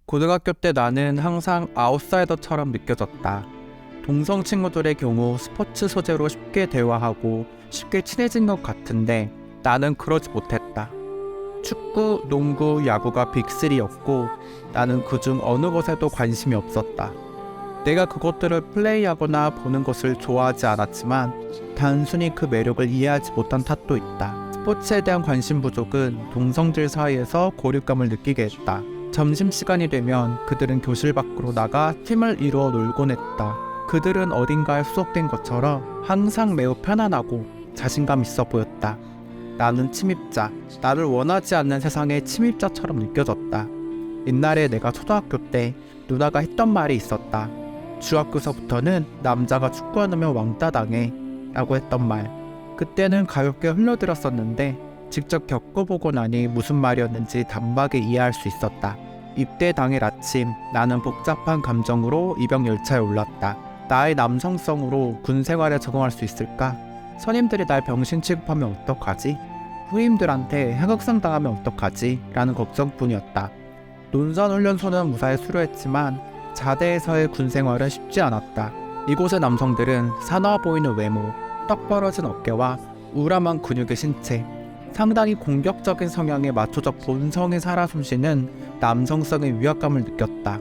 고등학교 때 나는 항상 아웃사이더처럼 느껴졌다. 동성 친구들의 경우 스포츠 소재로 쉽게 대화하고 쉽게 친해진 것 같은데 나는 그러지 못했다. 축구, 농구, 야구가 빅3였고 나는 그중 어느 것에도 관심이 없었다. 내가 그것들을 플레이하거나 보는 것을 좋아하지 않았지만 단순히 그 매력을 이해하지 못한 탓도 있다. 스포츠에 대한 관심 부족은 동성들 사이에서 고립감을 느끼게 했다. 점심시간이 되면 그들은 교실 밖으로 나가 팀을 이루어 놀곤 했다. 그들은 어딘가에 수속된 것처럼 항상 매우 편안하고 자신감 있어 보였다. 나는 침입자, 나를 원하지 않는 세상의 침입자처럼 느껴졌다. 옛날에 내가 초등학교 때 누나가 했던 말이 있었다. 중학교서부터는 남자가 축구하면 왕따 당해 라고 했던 말. 그때는 가볍게 흘려들었었는데 직접 겪어보고 나니 무슨 말이었는지 단박에 이해할 수 있었다. 입대 당일 아침 나는 복잡한 감정으로 입영 열차에 올랐다. 나의 남성성으로 군 생활에 적응할 수 있을까? 선임들이 날 병신 취급하면 어떡하지? 후임들한테 하극상 당하면 어떡하지? 라는 걱정뿐이었다. 논산훈련소는 무사히 수료했지만 자대에서의 군 생활은 쉽지 않았다. 이곳의 남성들은 사나워 보이는 외모, 떡 벌어진 어깨와 우람한 근육의 신체, 상당히 공격적인 성향의 마초적 본성이 살아 숨쉬는 남성성의 위압감을 느꼈다.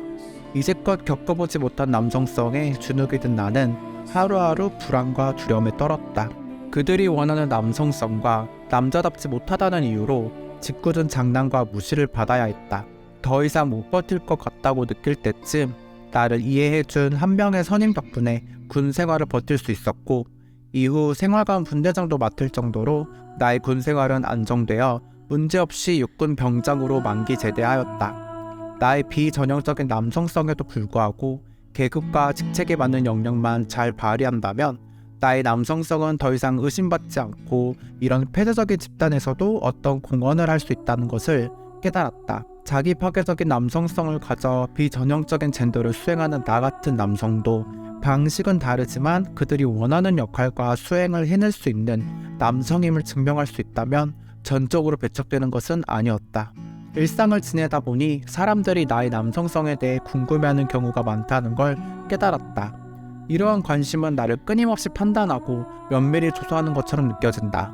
이제껏 겪어보지 못한 남성성에 주눅이 든 나는 하루하루 불안과 두려움에 떨었다. 그들이 원하는 남성성과 남자답지 못하다는 이유로 짓궂은 장난과 무시를 받아야 했다. 더 이상 못 버틸 것 같다고 느낄 때쯤 나를 이해해준 한 명의 선임 덕분에 군 생활을 버틸 수 있었고, 이후 생활관 분대장도 맡을 정도로 나의 군 생활은 안정되어 문제없이 육군 병장으로 만기 제대하였다. 나의 비전형적인 남성성에도 불구하고 계급과 직책에 맞는 역량만 잘 발휘한다면 나의 남성성은 더 이상 의심받지 않고 이런 폐쇄적인 집단에서도 어떤 공헌을 할 수 있다는 것을 깨달았다. 자기 파괴적인 남성성을 가져 비전형적인 젠더를 수행하는 나 같은 남성도 방식은 다르지만 그들이 원하는 역할과 수행을 해낼 수 있는 남성임을 증명할 수 있다면 전적으로 배척되는 것은 아니었다. 일상을 지내다 보니 사람들이 나의 남성성에 대해 궁금해하는 경우가 많다는 걸 깨달았다. 이러한 관심은 나를 끊임없이 판단하고 면밀히 조사하는 것처럼 느껴진다.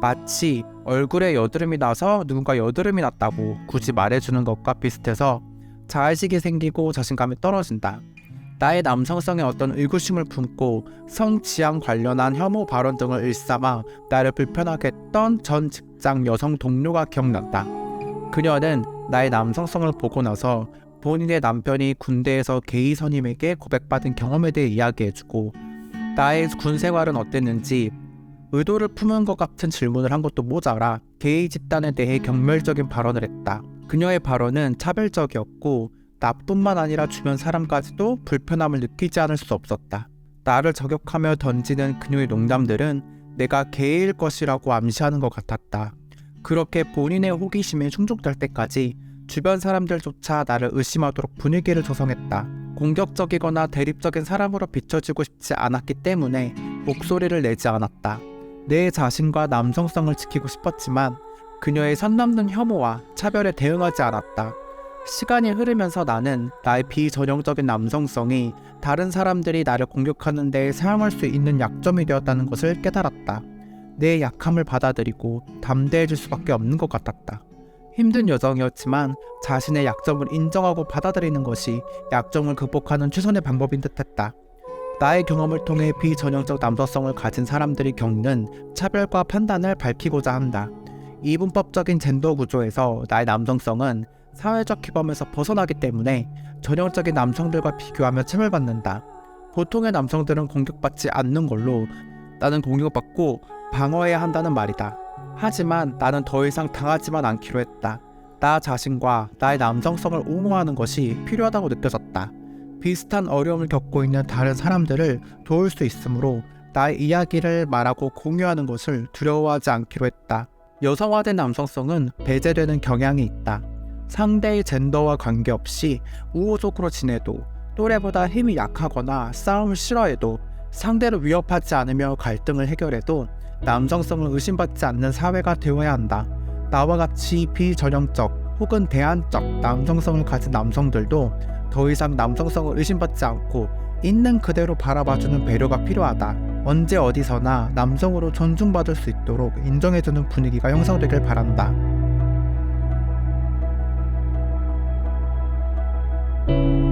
마치 얼굴에 여드름이 나서 누군가 여드름이 났다고 굳이 말해주는 것과 비슷해서 자의식이 생기고 자신감이 떨어진다. 나의 남성성에 어떤 의구심을 품고 성지향 관련한 혐오 발언 등을 일삼아 나를 불편하게 했던 전 직장 여성 동료가 기억난다. 그녀는 나의 남성성을 보고 나서 본인의 남편이 군대에서 게이 선임에게 고백받은 경험에 대해 이야기해주고 나의 군 생활은 어땠는지 의도를 품은 것 같은 질문을 한 것도 모자라 게이 집단에 대해 경멸적인 발언을 했다. 그녀의 발언은 차별적이었고 나뿐만 아니라 주변 사람까지도 불편함을 느끼지 않을 수 없었다. 나를 저격하며 던지는 그녀의 농담들은 내가 게이일 것이라고 암시하는 것 같았다. 그렇게 본인의 호기심에 충족될 때까지 주변 사람들조차 나를 의심하도록 분위기를 조성했다. 공격적이거나 대립적인 사람으로 비춰지고 싶지 않았기 때문에 목소리를 내지 않았다. 내 자신과 남성성을 지키고 싶었지만 그녀의 선 넘는 혐오와 차별에 대응하지 않았다. 시간이 흐르면서 나는 나의 비전형적인 남성성이 다른 사람들이 나를 공격하는 데 사용할 수 있는 약점이 되었다는 것을 깨달았다. 내 약함을 받아들이고 담대해질 수밖에 없는 것 같았다. 힘든 여정이었지만 자신의 약점을 인정하고 받아들이는 것이 약점을 극복하는 최선의 방법인 듯했다. 나의 경험을 통해 비전형적 남성성을 가진 사람들이 겪는 차별과 판단을 밝히고자 한다. 이분법적인 젠더 구조에서 나의 남성성은 사회적 규범에서 벗어나기 때문에 전형적인 남성들과 비교하며 차별받는다. 보통의 남성들은 공격받지 않는 걸로 나는 공격받고 방어해야 한다는 말이다. 하지만 나는 더 이상 당하지만 않기로 했다. 나 자신과 나의 남성성을 옹호하는 것이 필요하다고 느껴졌다. 비슷한 어려움을 겪고 있는 다른 사람들을 도울 수 있으므로 나의 이야기를 말하고 공유하는 것을 두려워하지 않기로 했다. 여성화된 남성성은 배제되는 경향이 있다. 상대의 젠더와 관계없이 우호적으로 지내도, 또래보다 힘이 약하거나 싸움을 싫어해도, 상대를 위협하지 않으며 갈등을 해결해도 남성성을 의심받지 않는 사회가 되어야 한다. 나와 같이 비전형적 혹은 대안적 남성성을 가진 남성들도 더 이상 남성성을 의심받지 않고 있는 그대로 바라봐주는 배려가 필요하다. 언제 어디서나 남성으로 존중받을 수 있도록 인정해주는 분위기가 형성되길 바란다.